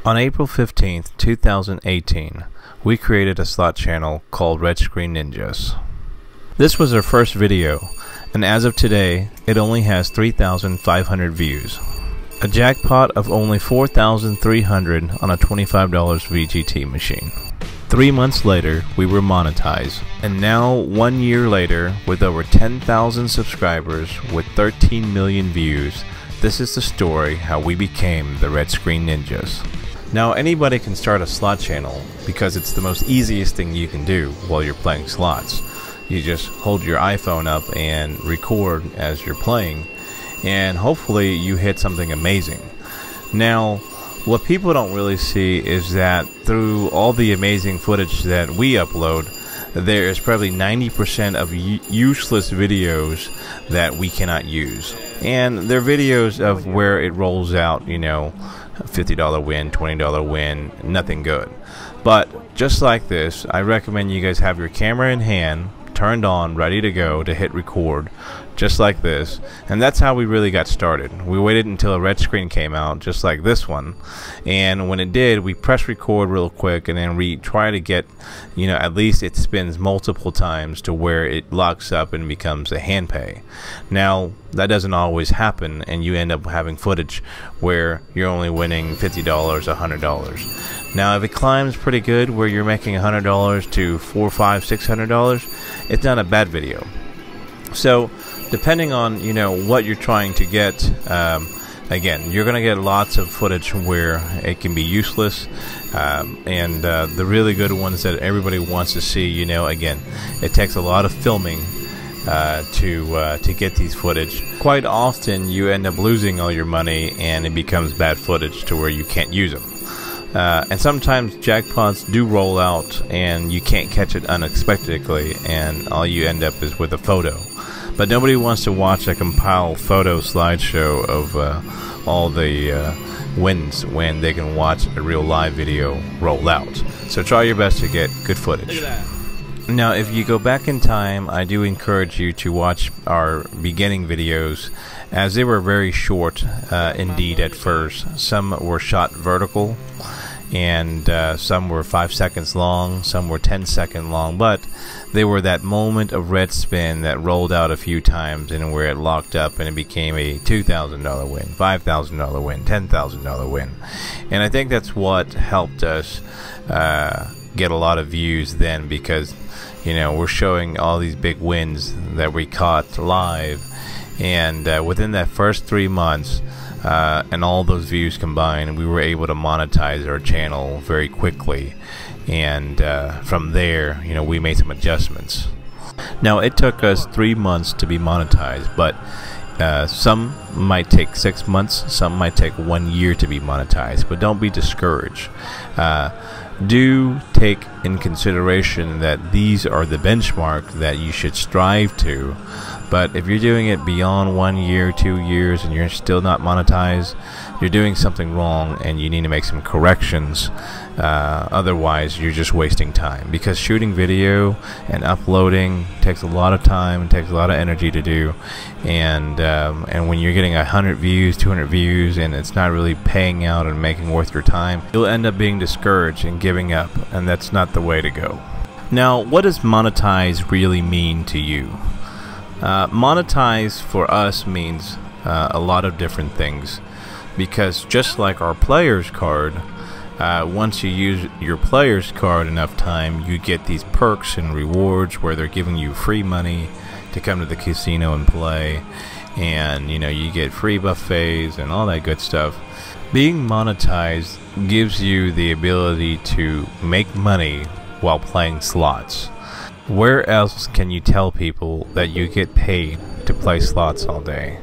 On April 15th, 2018, we created a slot channel called Red Screen Ninjas. This was our first video, and as of today, it only has 3,500 views. A jackpot of only 4,300 on a $25 VGT machine. 3 months later, we were monetized, and now 1 year later, with over 10,000 subscribers with 13 million views, this is the story how we became the Red Screen Ninjas. Now anybody can start a slot channel because it's the most easiest thing you can do while you're playing slots. You just hold your iPhone up and record as you're playing, and hopefully you hit something amazing. Now what people don't really see is that through all the amazing footage that we upload, there is probably 90% of useless videos that we cannot use. And they're videos of where it rolls out, you know, $50 win, $20 win, nothing good. But just like this, I recommend you guys have your camera in hand, turned on, ready to go to hit record, just like this. And that's how we really got started. We waited until a red screen came out, just like this one, and when it did, we press record real quick, and then we try to get, you know, at least it spins multiple times to where it locks up and becomes a hand pay. Now that doesn't always happen, and you end up having footage where you're only winning $50, $100. Now if it climbs pretty good where you're making $100 to $400, $500, $600, it's not a bad video. So depending on, you know, what you're trying to get, again, you're gonna get lots of footage where it can be useless, and the really good ones that everybody wants to see, you know, again, it takes a lot of filming to get these footage. Quite often you end up losing all your money and it becomes bad footage to where you can't use them. And sometimes jackpots do roll out and you can't catch it unexpectedly, and all you end up is with a photo. But nobody wants to watch a compiled photo slideshow of all the wins when they can watch a real live video roll out. So try your best to get good footage. Look at that. Now if you go back in time, I do encourage you to watch our beginning videos, as they were very short indeed at first. Some were shot vertical, and some were 5 seconds long, some were 10-second long, but they were that moment of red spin that rolled out a few times and where it locked up and it became a $2,000 win, $5,000 win, $10,000 win. And I think that's what helped us get a lot of views then, because, you know, we're showing all these big wins that we caught live, and within that first 3 months and all those views combined, we were able to monetize our channel very quickly. And from there, you know, we made some adjustments. Now it took us 3 months to be monetized, but some might take 6 months, some might take 1 year to be monetized. But don't be discouraged. Do take in consideration that these are the benchmark that you should strive to. But if you're doing it beyond 1 year, 2 years, and you're still not monetized, you're doing something wrong and you need to make some corrections. Otherwise you're just wasting time, because shooting video and uploading takes a lot of time and takes a lot of energy to do, and when you're getting 100 views, 200 views, and it's not really paying out and making worth your time, you'll end up being discouraged and giving up, and that's not the way to go. Now what does monetize really mean to you? Monetize for us means a lot of different things, because just like our player's card, once you use your player's card enough time, you get these perks and rewards where they're giving you free money to come to the casino and play, and you know, you get free buffets and all that good stuff. Being monetized gives you the ability to make money while playing slots. Where else can you tell people that you get paid to play slots all day?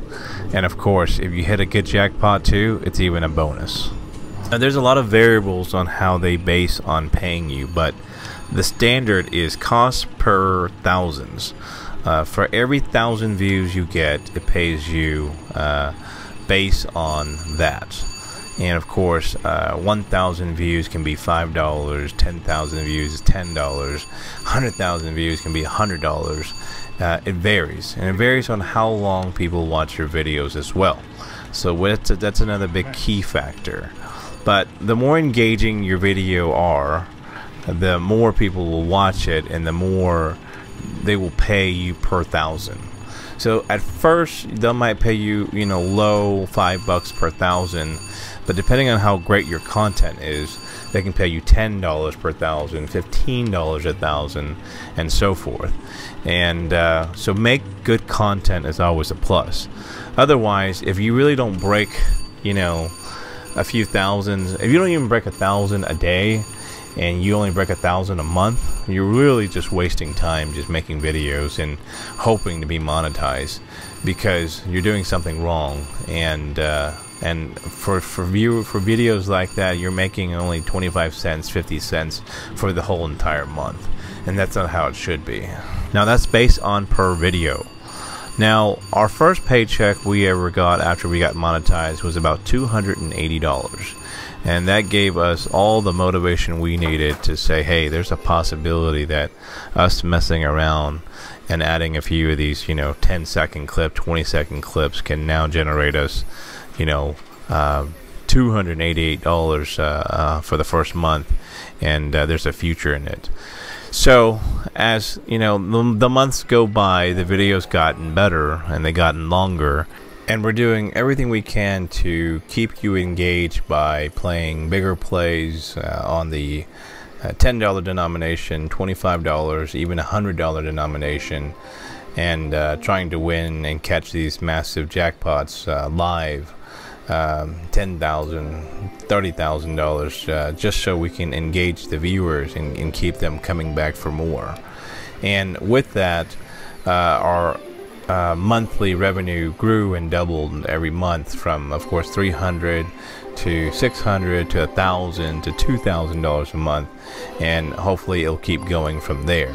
And of course, if you hit a good jackpot too, it's even a bonus. Now there's a lot of variables on how they base on paying you, but the standard is cost per thousands. For every 1,000 views you get, it pays you based on that. And of course, 1,000 views can be $5, 10,000 views is $10, 100,000 views can be $100. It varies, and it varies on how long people watch your videos as well. So that's another big key factor. But the more engaging your video are, the more people will watch it, and the more they will pay you per 1,000. So at first they might pay you, low $5 per 1,000, but depending on how great your content is, they can pay you $10 per 1,000, $15 a 1,000, and so forth. And so make good content is always a plus. Otherwise, if you really don't break, a few thousands, if you don't even break 1,000 a day, and you only break 1,000 a month, you're really just wasting time just making videos and hoping to be monetized, because you're doing something wrong. And for videos like that, you're making only 25 cents, 50 cents for the whole entire month, and that's not how it should be. Now that's based on per video. Now our first paycheck we ever got after we got monetized was about $280. And that gave us all the motivation we needed to say, hey, there's a possibility that us messing around and adding a few of these, 10-second clip, 20-second clips can now generate us, $288 for the first month, and there's a future in it. So as the months go by, the videos gotten better and they gotten longer. And we're doing everything we can to keep you engaged by playing bigger plays on the $10 denomination, $25, even $100 denomination, and trying to win and catch these massive jackpots live, $10,000, $30,000, just so we can engage the viewers and keep them coming back for more. And with that, our monthly revenue grew and doubled every month, from of course $300 to $600 to $1,000 to $2,000 a month, and hopefully it'll keep going from there.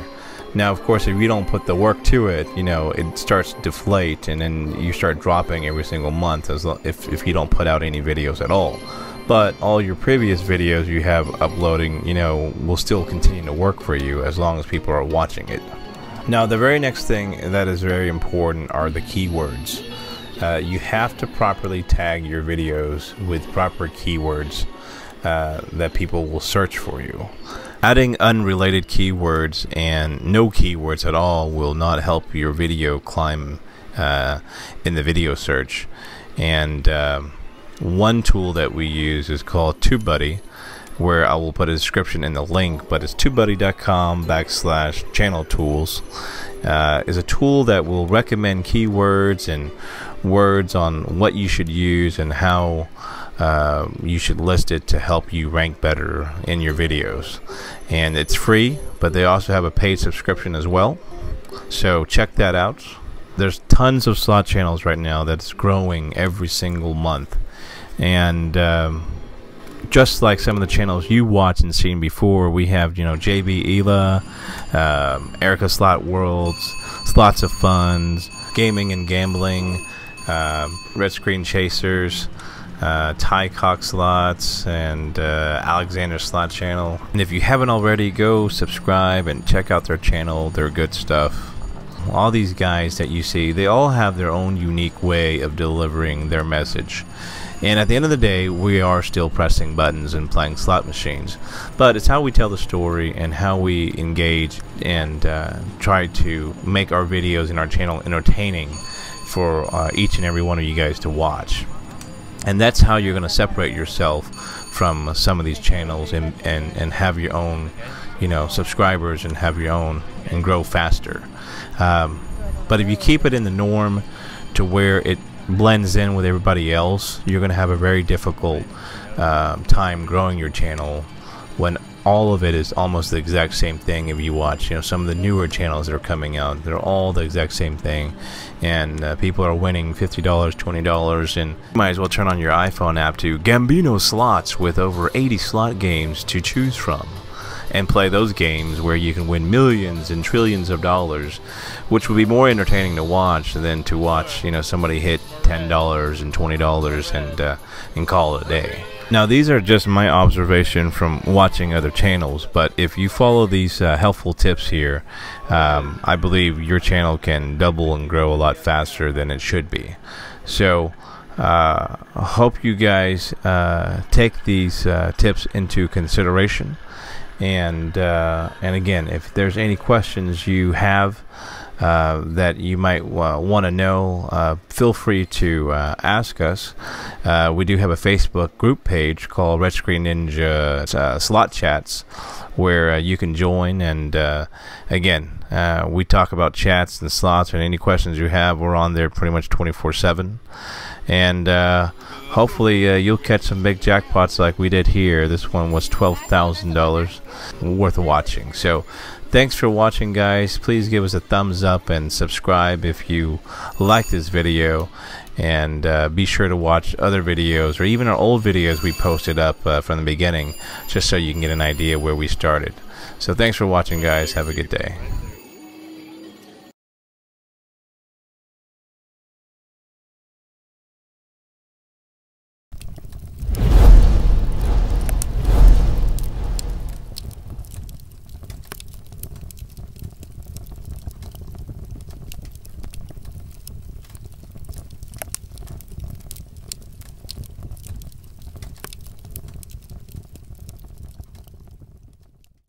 Now of course, if you don't put the work to it, it starts to deflate, and then you start dropping every single month if you don't put out any videos at all. But all your previous videos you have uploading, will still continue to work for you as long as people are watching it. Now the very next thing that is very important are the keywords. You have to properly tag your videos with proper keywords that people will search for you. Adding unrelated keywords and no keywords at all will not help your video climb in the video search. And one tool that we use is called Tubebuddy, where I will put a description in the link, but it's tubebuddy.com/channel tools. Is a tool that will recommend keywords and words on what you should use and how you should list it to help you rank better in your videos. And it's free, but they also have a paid subscription as well, so check that out. There's tons of slot channels right now that's growing every single month, and just like some of the channels you watched and seen before, we have JB Ela, Erica Slot Worlds, Slots of Funds, Gaming and Gambling, Red Screen Chasers, Ty Cox Slots, and Alexander Slot Channel. And if you haven't already, go subscribe and check out their channel. They're good stuff. All these guys that you see, they all have their own unique way of delivering their message. And at the end of the day, we are still pressing buttons and playing slot machines. But it's how we tell the story and how we engage and try to make our videos and our channel entertaining for each and every one of you guys to watch. And that's how you're going to separate yourself from some of these channels and have your own, subscribers and have your own and grow faster. But if you keep it in the norm to where it blends in with everybody else, you're going to have a very difficult time growing your channel when all of it is almost the exact same thing. If you watch some of the newer channels that are coming out, they're all the exact same thing, and people are winning $50, $20, and you might as well turn on your iPhone app to Gambino Slots with over 80 slot games to choose from and play those games where you can win millions and trillions of dollars, which would be more entertaining to watch than to watch somebody hit $10 and $20 and call it a day. Now these are just my observation from watching other channels, but if you follow these helpful tips here, I believe your channel can double and grow a lot faster than it should be. So Hope you guys take these tips into consideration. And again, if there's any questions you have that you might want to know, feel free to ask us. We do have a Facebook group page called Red Screen Ninja Slot Chats, where you can join. And again, we talk about chats and slots, and any questions you have, we're on there pretty much 24/7. And hopefully you'll catch some big jackpots like we did here. This one was $12,000 worth of watching. So thanks for watching, guys. Please give us a thumbs up and subscribe if you like this video. And be sure to watch other videos, or even our old videos we posted up from the beginning, just so you can get an idea where we started. So thanks for watching, guys. Have a good day.